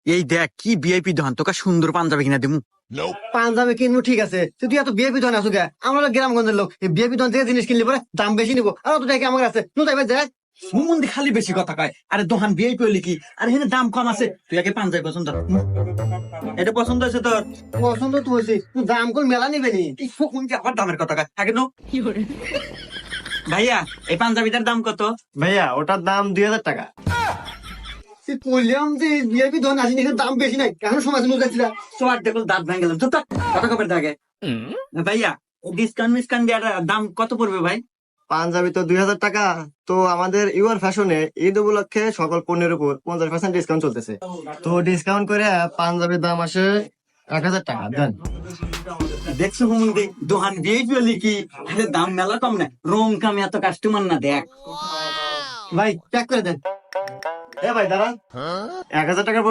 এই দেখ কি ভিআইপি দোকান, তোকে সুন্দর পাঞ্জাবি কিনা দিমু। পাঞ্জাবি কিনবো ঠিক আছে, তুই এত বিএপি ধন আসু গে? আমরা গ্রামগঞ্জের লোক, এই বিএপি ধন থেকে জিনিস কিনলে পরে দাম বেশি নিবো, আর অত টাকা আমার আছে তুই তাইবে দেখ। সুমন্দি খালি বেশি কথা কয়। আরে দোকান ভিআইপি হইলে কি, আর এখানে দাম কম আছে। তুই আগে পাঞ্জাবি পছন্দ কর। এটা পছন্দ হয়েছে তোর? পছন্দ তো হয়েছে, তুই দাম কোন মেলা নিবে নি? এই ফকুনকে আবার দামের কথা কয় আগে নো। ভাইয়া এই পাঞ্জাবিটার দাম কত? ভাইয়া ওটার দাম 2000 টাকা। তুই কইলাম যে বিএপি ধন আসি এখানে দাম বেশি নাই, এখন সমাজ যাচ্ছিলা। সোয়ার দেখুন দাঁত ভেঙে গেলাম। চুপ থাক, কথা কবের থাকে। ভাইয়া ডিসকাউন্ট মিসকাউন্ট দেওয়ার দাম কত পড়বে ভাই? পাঞ্জাবি তো 2000 টাকা। তো আমাদের ইউর ফ্যাশনে ঈদ উপলক্ষে সকল পণ্যের উপর 50% ডিসকাউন্ট চলতেছে। তো ডিসকাউন্ট করে পাঞ্জাবির দাম আসে 1000 টাকা। দেন দেখছো হুমন্দি দোকান ভিআইপি হইলে কি, আরে দাম মেলা কম না, রং কামে এত কাস্টমার না দেখ। ভাই প্যাক করে দেন। ভাই দাঁড়ান, 1000 টাকার